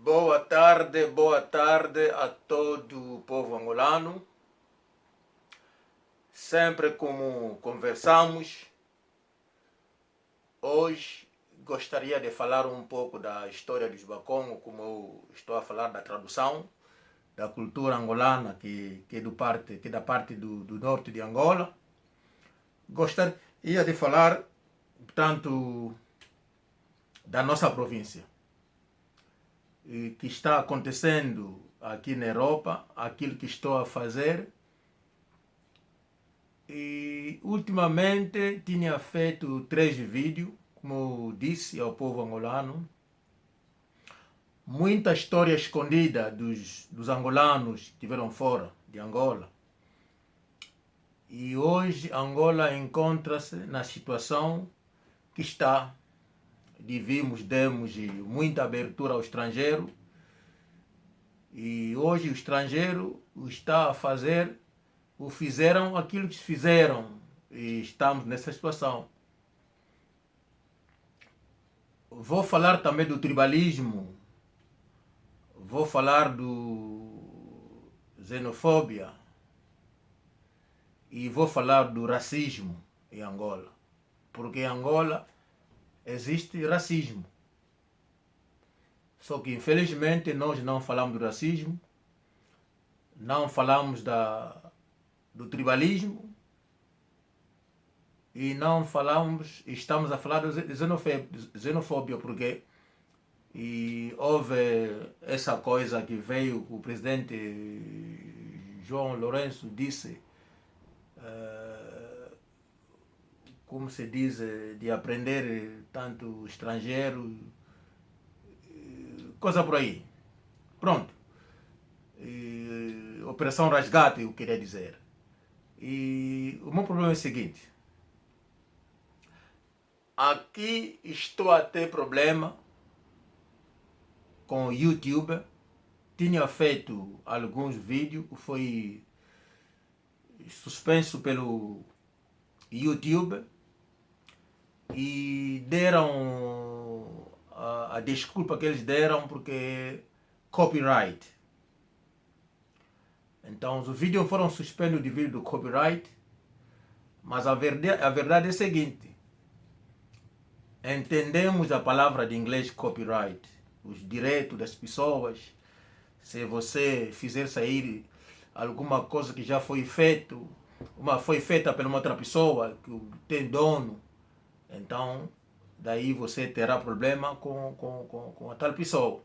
Boa tarde a todo o povo angolano. Sempre como conversamos, hoje gostaria de falar um pouco da história dos Bakongo, como eu estou a falar da tradução da cultura angolana, que é da parte do norte de Angola. Gostaria de falar, portanto, da nossa província, que está acontecendo aqui na Europa, aquilo que estou a fazer. E ultimamente tinha feito 3 vídeos, como eu disse ao povo angolano. Muita história escondida dos angolanos que estiveram fora de Angola. E hoje Angola encontra-se na situação que está. Demos muita abertura ao estrangeiro. E hoje o estrangeiro está a fazer, fizeram aquilo que fizeram. E estamos nessa situação. Vou falar também do tribalismo. Vou falar do xenofobia. E vou falar do racismo em Angola. Porque em Angola existe racismo. Só que infelizmente nós não falamos do racismo, não falamos do tribalismo e não falamos, estamos a falar de xenofobia, porque houve essa coisa que veio, o presidente João Lourenço disse, como se diz, de aprender tanto estrangeiro, coisa por aí. Pronto. Operação Resgate, eu queria dizer. E o meu problema é o seguinte. Aqui estou a ter problema com o YouTube. Tinha feito alguns vídeos, foi suspenso pelo YouTube e deram a desculpa que eles deram porque copyright. Então os vídeos foram suspensos devido ao copyright, mas a verdade é a seguinte: entendemos a palavra de inglês copyright, os direitos das pessoas. Se você fizer sair alguma coisa que já foi feito, foi feita por uma outra pessoa que tem dono, então daí você terá problema com a tal pessoa.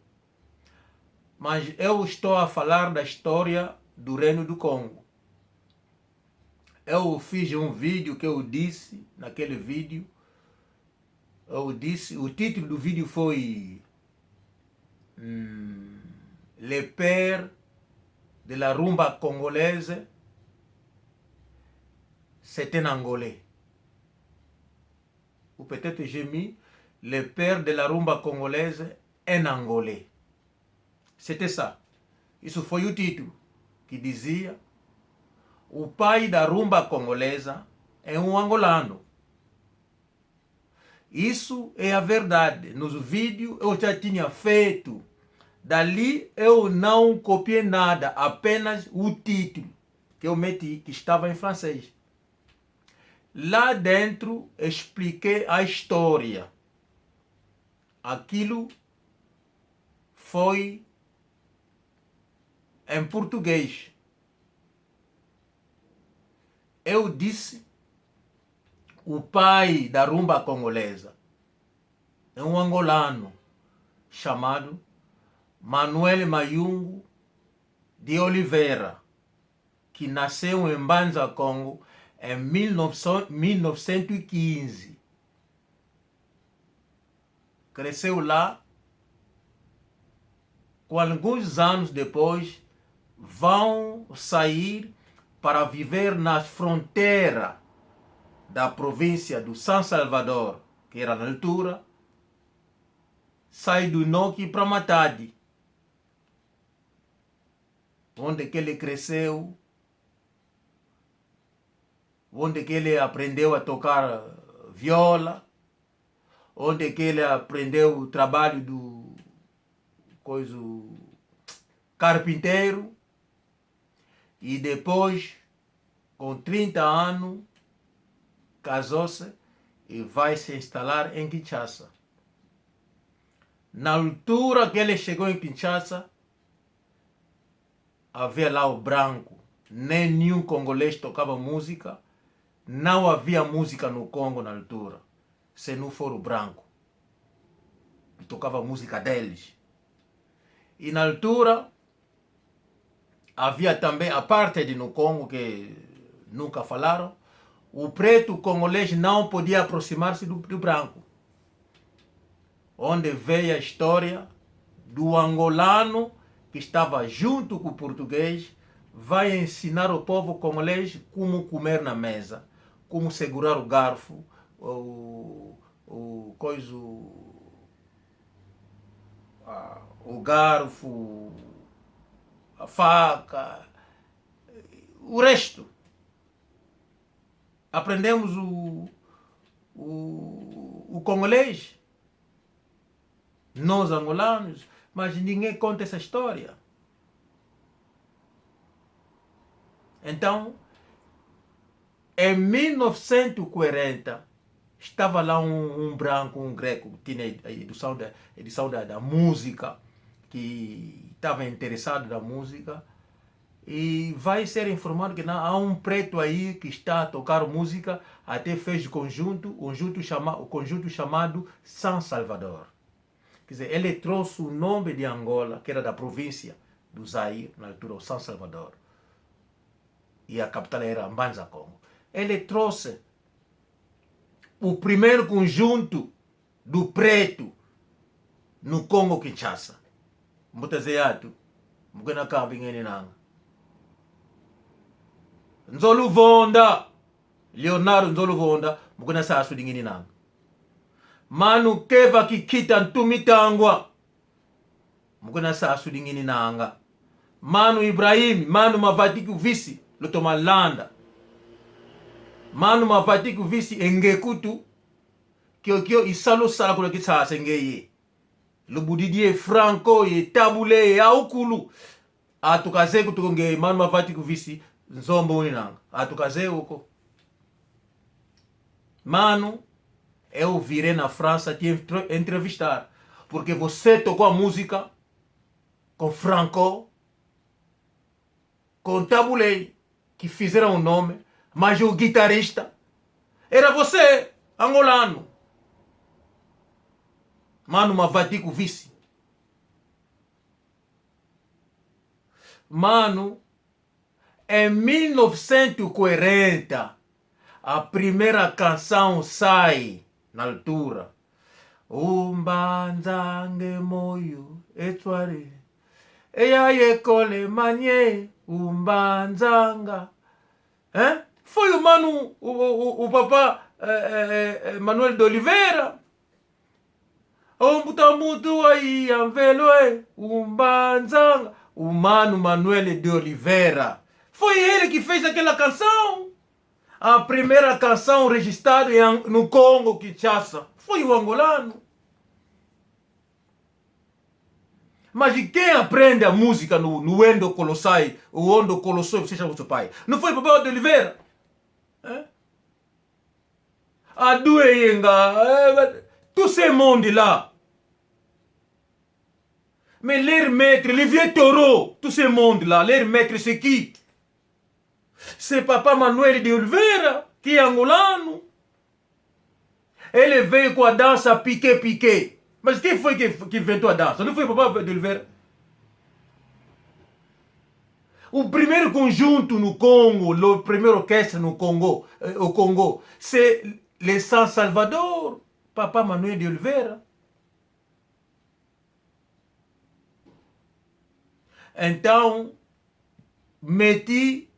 Mas eu estou a falar da história do Reino do Congo. Eu fiz um vídeo que eu disse, naquele vídeo, o título do vídeo foi Le Père de la rumba congolaise, c'est un Angolais. Ou peut-être j'ai mis Le Père de la rumba congolaise, un Angolais. C'était ça. Isso foi o título, que dizia: o pai da rumba congolesa é um angolano. Isso é a verdade. Nos vídeos eu já tinha feito. Dali eu não copiei nada, apenas o título que eu meti, que estava em francês. Lá dentro expliquei a história. Aquilo foi em português. Eu disse: o pai da rumba congolesa é um angolano chamado Manuel Mayungu de Oliveira, que nasceu em Mbanza, Congo, em 1915. Cresceu lá. Com alguns anos depois, vão sair para viver na fronteira da província do São Salvador, que era na altura, sai do Noki para Matadi, onde que ele cresceu, onde que ele aprendeu a tocar viola, onde que ele aprendeu o trabalho coisa, carpinteiro, e depois, com 30 anos, casou-se e vai se instalar em Kinshasa. Na altura que ele chegou em Kinshasa, havia lá o branco, nem nenhum congolês tocava música, não havia música no Congo na altura, se não for o branco, que tocava a música deles. E na altura, havia também, a parte de no Congo, que nunca falaram, o preto congolês não podia aproximar-se do branco. Onde veio a história do angolano que estava junto com o português, vai ensinar o povo congolês como comer na mesa, como segurar o garfo, o garfo, a faca, o resto. Aprendemos o congolês, nós angolanos, mas ninguém conta essa história. Então, em 1940, estava lá um branco, um greco, que tinha a edição da música, que estava interessado na música, e vai ser informado que não, há um preto aí que está a tocar música, até fez o conjunto chamado San Salvador. Quer dizer, ele trouxe o nome de Angola, que era da província do Zaire, na altura, o San Salvador. E a capital era Mbanza, Congo. Ele trouxe o primeiro conjunto do preto no Congo Kinshasa. Mutazeyato, mugana kambi ngene nanga. Nzolu Vonda, Leonardo Nzolu Vonda, mugana sasu dingini nanga. Manu Keva Kikita Ntumitangwa, mugana sasu dingini nanga. Manu Ibrahim, Manu Mavatiku Visi, Lutomalanda. Manu Mavatiku Visi Engekutu, Kyo Isalo Salakula Kitasa Engeye. Lubudidie Franco ye Tabule ye Aukulu. Atukaze kutukonge Manu Mavatiku Visi Nzombo Uninanga. Atukaze uko. Manu, eu virei na França te entrevistar, porque você tocou a música com Franco, com Tabulei, que fizeram o nome, mas o guitarrista era você, angolano. Mano Mavatiku Vice. Mano, em 1940, a primeira canção sai na altura. Umbanzange moyo etware. Eya yekole manye umbanzanga. Foi o mano, o papá Manuel de Oliveira. Mutu aí anveloe umbanzanga. O mano Manuel de Oliveira. Foi ele que fez aquela canção. A primeira canção registrada no Congo, Kinshasa, foi o angolano. Mas de quem aprende a música no Endo Colossai, o Endo Colossai, você chama o seu pai? Não foi o Papel de Oliveira? A Duenga, tout ce monde là. Mais leur maître, les vieux taureaux, tout ce monde là, leur maître c'est qui? C'est Papa Manuel de Oliveira, que é angolano. Ele veio com a dança pique-pique. Mas quem foi que inventou a dança? Não foi o Papa de Oliveira? O primeiro conjunto no Congo, o primeiro orquestra no Congo, o Congo, c'est le San Salvador, Papa Manuel de Oliveira. Então, meti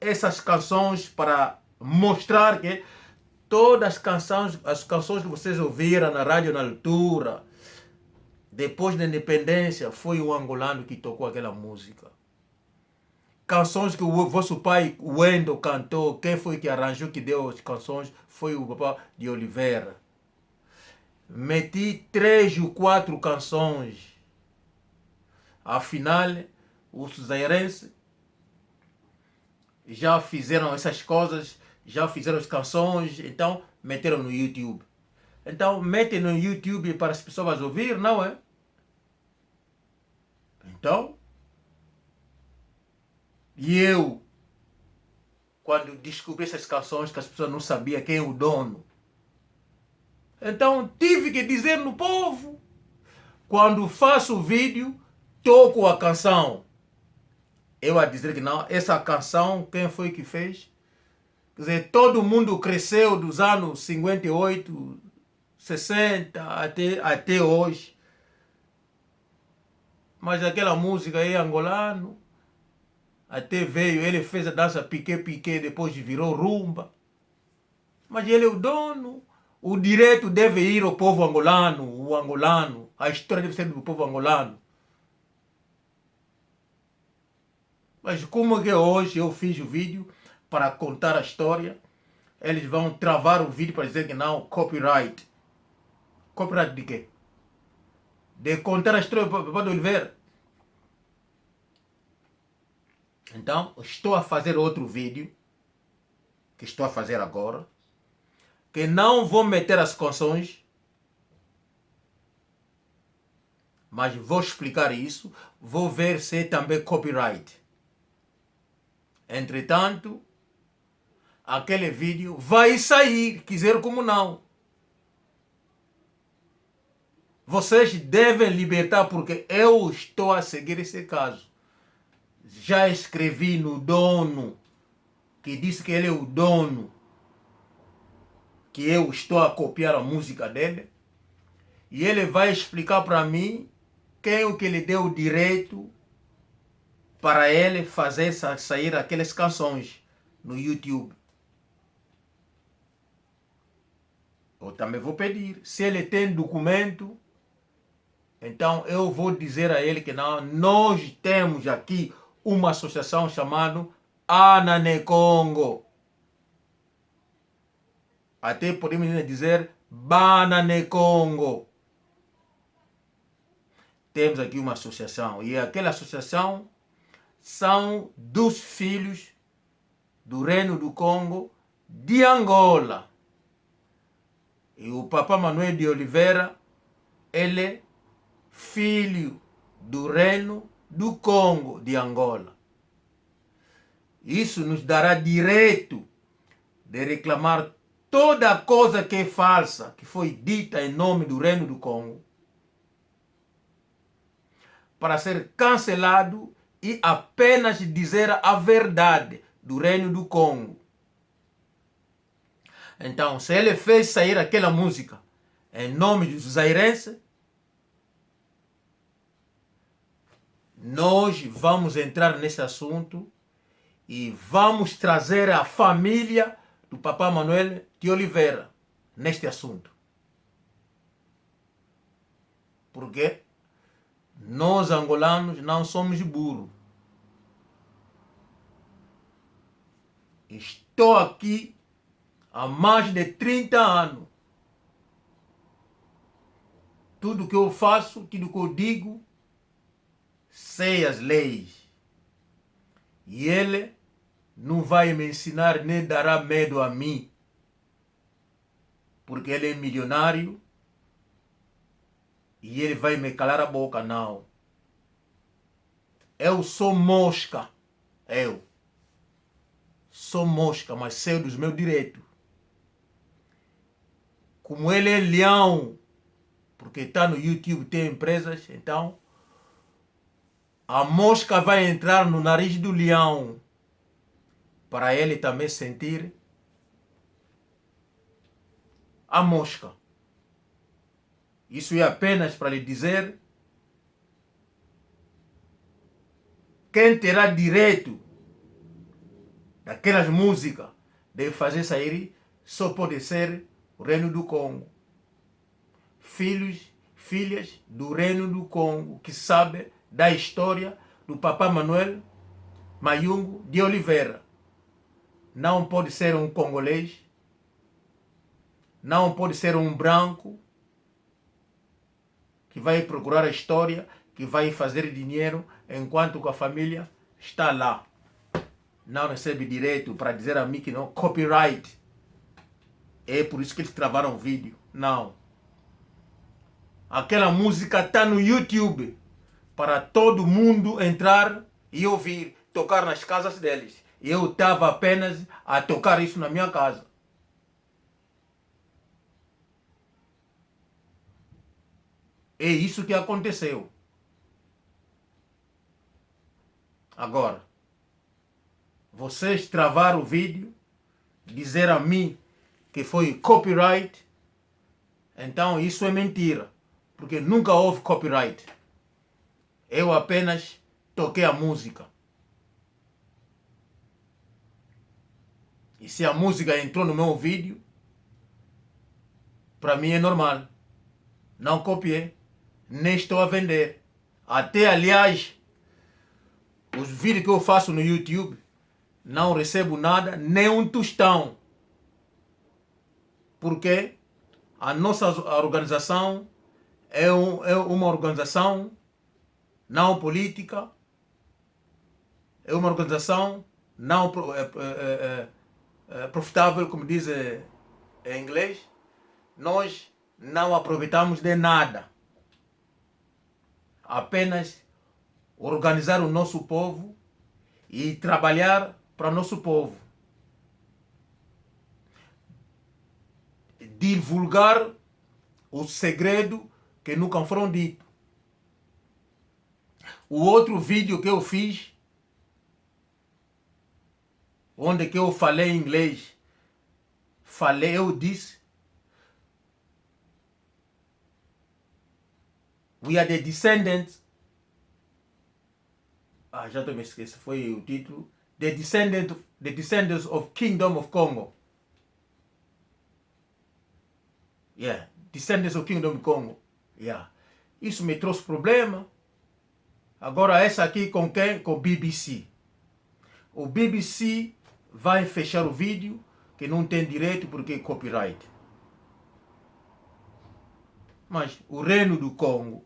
essas canções para mostrar que todas as canções que vocês ouviram na rádio na altura, depois da independência, foi o angolano que tocou aquela música. Canções que o vosso pai, o Wendel, cantou, quem foi que arranjou, que deu as canções, foi o Papa de Oliveira. Meti 3 ou 4 canções Afinal, os zairenses já fizeram essas coisas, já fizeram as canções, então meteram no YouTube. Então metem no YouTube para as pessoas ouvir, não é? Então, e eu, quando descobri essas canções que as pessoas não sabiam quem é o dono, então tive que dizer no povo, quando faço o vídeo, toco a canção. Eu a dizer que não, essa canção, quem foi que fez? Quer dizer, todo mundo cresceu dos anos 58, 60 até hoje. Mas aquela música aí, angolano, até veio, ele fez a dança piqué-piqué, depois virou rumba. Mas ele é o dono. O direito deve ir ao povo angolano, o angolano. A história deve ser do povo angolano. Mas como que hoje eu fiz o vídeo para contar a história, eles vão travar o vídeo para dizer que não, copyright. Copyright de quê? De contar a história para o Oliveira. Então, estou a fazer outro vídeo, que estou a fazer agora, que não vou meter as canções, mas vou explicar isso, vou ver se é também copyright. Entretanto, aquele vídeo vai sair, quiser como não. Vocês devem libertar, porque eu estou a seguir esse caso. Já escrevi no dono, que disse que ele é o dono, que eu estou a copiar a música dele. E ele vai explicar para mim quem é o que lhe deu o direito para ele fazer sair aquelas canções no YouTube. Eu também vou pedir. Se ele tem documento, então eu vou dizer a ele que não, nós temos aqui uma associação chamada Anane Congo. Até podemos dizer Banane Congo. Temos aqui uma associação. E aquela associação são dos filhos do Reino do Congo de Angola. E o Papa Manuel de Oliveira, ele é filho do Reino do Congo de Angola. Isso nos dará direito de reclamar toda coisa que é falsa, que foi dita em nome do Reino do Congo, para ser cancelado e apenas dizer a verdade do Reino do Congo. Então, se ele fez sair aquela música em nome dos zairenses, nós vamos entrar nesse assunto e vamos trazer a família do Papa Manuel de Oliveira neste assunto. Porque nós angolanos não somos burros. Estou aqui há mais de 30 anos. Tudo que eu faço, tudo que eu digo, sei as leis. E ele não vai me ensinar nem dará medo a mim. Porque ele é milionário e ele vai me calar a boca, não. Eu sou mosca. Eu sou mosca, mas sei dos meus direitos. Como ele é leão, porque está no YouTube, tem empresas, então a mosca vai entrar no nariz do leão para ele também sentir a mosca. Isso é apenas para lhe dizer quem terá direito daquelas músicas de fazer sair só pode ser o Reino do Congo. Filhas do Reino do Congo que sabem da história do Papa Manuel Mayungu de Oliveira. Não pode ser um congolês, não pode ser um branco que vai procurar a história, que vai fazer dinheiro enquanto que a família está lá. Não recebe direito para dizer a mim que não, copyright. É por isso que eles travaram o vídeo. Não. Aquela música está no YouTube para todo mundo entrar e ouvir, tocar nas casas deles. Eu estava apenas a tocar isso na minha casa. É isso que aconteceu. Agora, vocês travaram o vídeo, dizer a mim que foi copyright, então isso é mentira, porque nunca houve copyright. Eu apenas toquei a música. E se a música entrou no meu vídeo, para mim é normal. Não copiei, nem estou a vender. Até, aliás, os vídeos que eu faço no YouTube, não recebo nada, nem um tostão. Porque a nossa organização é uma organização não política, é uma organização não profitável, como diz em inglês. Nós não aproveitamos de nada. Apenas organizar o nosso povo e trabalhar para o nosso povo. Divulgar o segredo que nunca foram dito. O outro vídeo que eu fiz, onde que eu falei em inglês, eu disse, we are the descendants, já estou me esquecendo, foi o título, the descendants of Kingdom of Congo. Yeah, descendants of Kingdom of Congo. Yeah. Isso me trouxe problema. Agora essa aqui com quem? Com o BBC. O BBC vai fechar o vídeo que não tem direito porque é copyright. Mas o Reino do Congo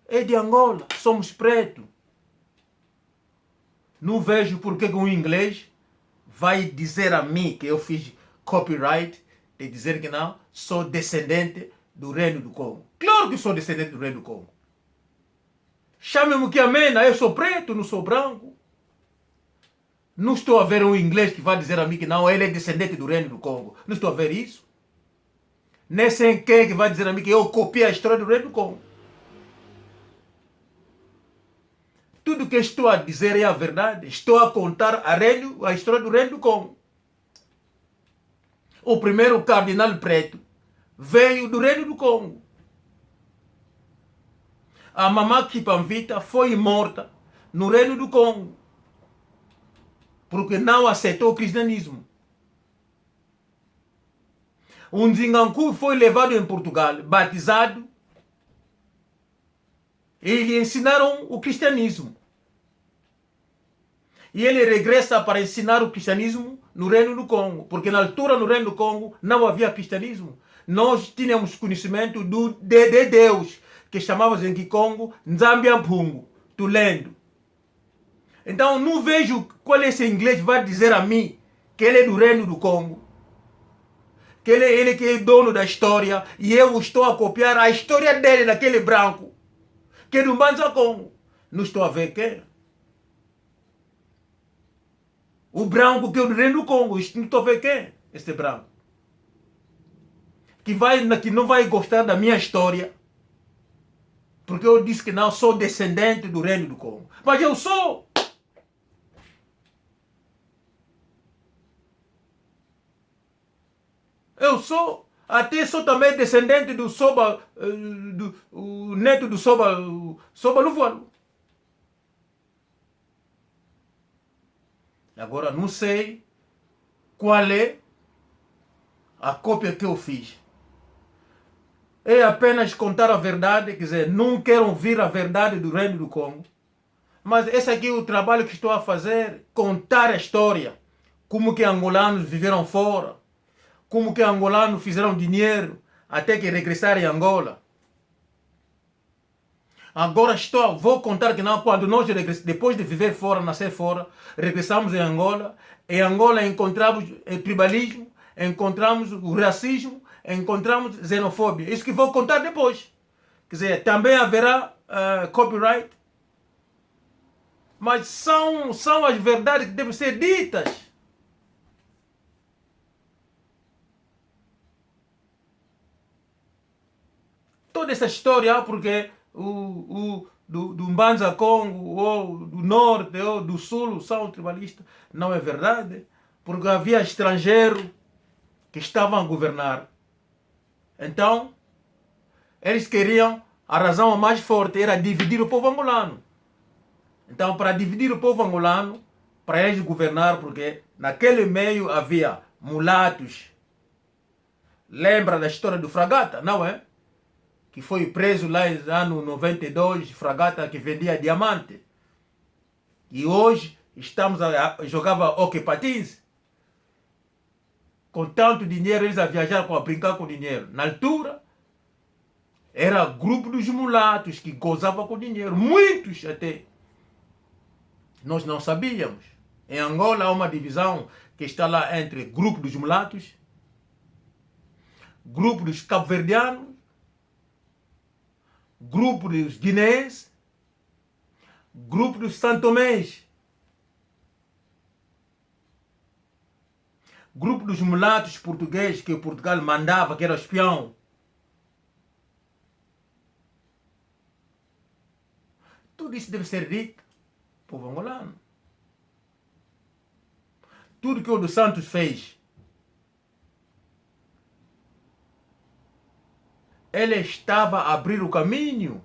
é de Angola, somos pretos. Não vejo porque um inglês vai dizer a mim que eu fiz copyright, de dizer que não, sou descendente do Reino do Congo. Claro que sou descendente do Reino do Congo. Chame-me que amena, eu sou preto, não sou branco. Não estou a ver um inglês que vai dizer a mim que não, ele é descendente do Reino do Congo. Não estou a ver isso. Nem sei quem que vai dizer a mim que eu copiei a história do Reino do Congo. Tudo que estou a dizer é a verdade. Estou a contar a história do Reino do Congo. O primeiro cardinal preto veio do Reino do Congo. A Mamá Kipamvita foi morta no Reino do Congo, porque não aceitou o cristianismo. Um Nzinganku foi levado em Portugal, batizado, e lhe ensinaram o cristianismo. E ele regressa para ensinar o cristianismo no Reino do Congo, porque na altura no Reino do Congo não havia cristianismo. Nós tínhamos conhecimento de Deus, que chamávamos em Kikongo Nzambiampungu, Tulendo. Então não vejo qual é esse inglês que vai dizer a mim que ele é do Reino do Congo, que ele que é dono da história, e eu estou a copiar a história dele, daquele branco, que é do Mbanza Congo. Não estou a ver quem? O branco que é do Reino do Congo, não estou a ver quem? Este branco. Que não vai gostar da minha história, porque eu disse que não sou descendente do Reino do Congo. Mas eu sou. Eu sou. Até sou também descendente do Soba, o neto do Soba Luvualo. Agora não sei qual é a cópia que eu fiz. É apenas contar a verdade, quer dizer, não quero ouvir a verdade do Reino do Congo. Mas esse aqui é o trabalho que estou a fazer, contar a história. Como que angolanos viveram fora, como que angolanos fizeram dinheiro até que regressar em Angola. Agora vou contar que não, quando nós depois de viver fora, nascer fora, regressamos em Angola. Em Angola encontramos o tribalismo, encontramos o racismo, encontramos xenofobia. Isso que vou contar depois. Quer dizer, também haverá copyright. Mas são as verdades que devem ser ditas. Toda essa história, porque do Mbanza Congo, ou do Norte, ou do Sul, são tribalistas, não é verdade. Porque havia estrangeiros que estavam a governar. Então, eles queriam, a razão mais forte era dividir o povo angolano. Então, para dividir o povo angolano, para eles governar, porque naquele meio havia mulatos. Lembra da história do Fragata, não é? Que foi preso lá no ano 92, Fragata que vendia diamante. E hoje jogava hockey patins. Com tanto dinheiro, eles a viajar a brincar com dinheiro. Na altura, era grupo dos mulatos que gozavam com dinheiro. Muitos até. Nós não sabíamos. Em Angola há uma divisão que está lá entre grupo dos mulatos, grupo dos cabo-verdianos, grupo dos guineenses, grupo dos santomenses, grupo dos mulatos portugueses que Portugal mandava, que era espião. Tudo isso deve ser dito, povo angolano. Tudo que o dos Santos fez, ele estava a abrir o caminho.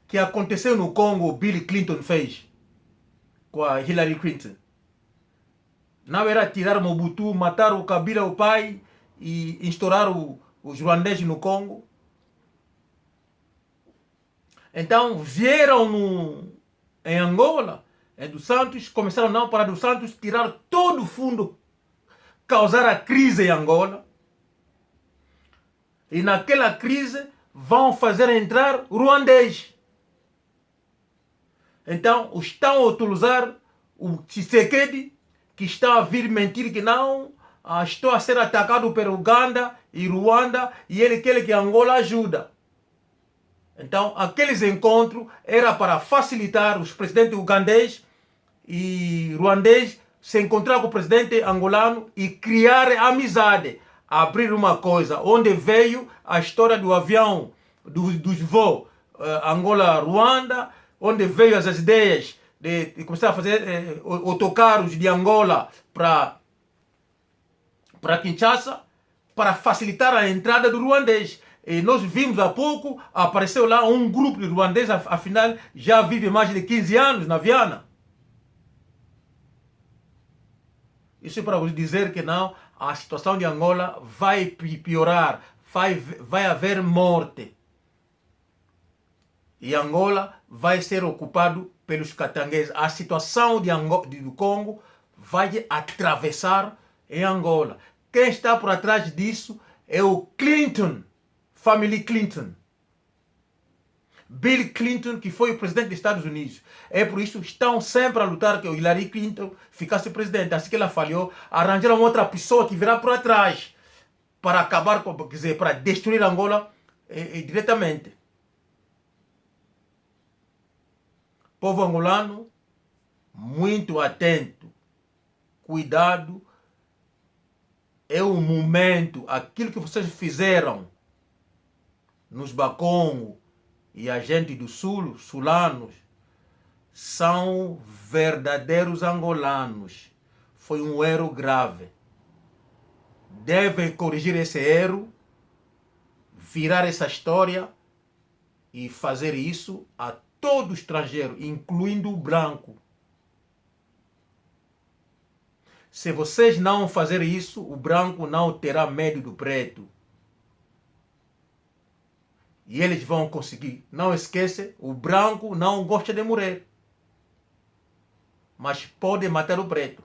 Que aconteceu no Congo, Bill Clinton fez com a Hillary Clinton. Não era tirar Mobutu, matar o Kabila, o pai, e instaurar os ruandeses no Congo. Então vieram em Angola, dos Santos, começaram não para dos Santos tirar todo o fundo, causar a crise em Angola. E naquela crise vão fazer entrar ruandês. Então estão a utilizar o Tshisekedi, que está a vir mentir que não, estou a ser atacado pela Uganda e Ruanda, e ele quer que Angola ajuda. Então, aqueles encontros era para facilitar os presidentes ugandês e ruandês se encontrar com o presidente angolano e criar amizade. Abrir uma coisa, onde veio a história do avião, dos voos Angola-Ruanda, onde veio as ideias de começar a fazer autocarros de Angola para Kinshasa, para facilitar a entrada do ruandês. E nós vimos há pouco, apareceu lá um grupo de ruandês, afinal já vive mais de 15 anos na Viana. Isso é para vos dizer que não, a situação de Angola vai piorar, vai haver morte. E Angola vai ser ocupado pelos catangueses. A situação do Congo vai atravessar em Angola. Quem está por trás disso é o Clinton, família Clinton. Bill Clinton, que foi o presidente dos Estados Unidos. É por isso que estão sempre a lutar que o Hillary Clinton ficasse presidente. Assim que ela falhou, arranjaram outra pessoa que virá por trás para acabar com, quer dizer, para destruir Angola diretamente. Povo angolano, muito atento, cuidado, é o momento, aquilo que vocês fizeram nos Bakongo e a gente do Sul, sulanos, são verdadeiros angolanos. Foi um erro grave. Devem corrigir esse erro, virar essa história e fazer isso a todo estrangeiro, incluindo o branco. Se vocês não fazerem isso, o branco não terá medo do preto. E eles vão conseguir. Não esqueça, o branco não gosta de morrer. Mas pode matar o preto.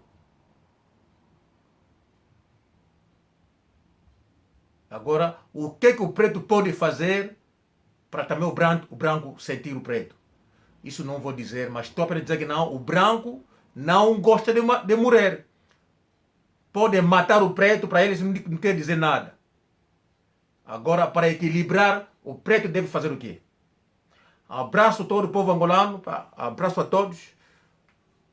Agora, o que o preto pode fazer para também o branco sentir o preto? Isso não vou dizer, mas estou para dizer que não, o branco não gosta de morrer. Pode matar o preto, para eles não quer dizer nada. Agora, para equilibrar, o preto deve fazer o quê? Abraço todo o povo angolano, abraço a todos.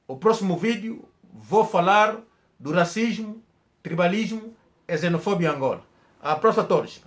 O próximo vídeo vou falar do racismo, tribalismo e xenofobia em Angola. Abraço a todos.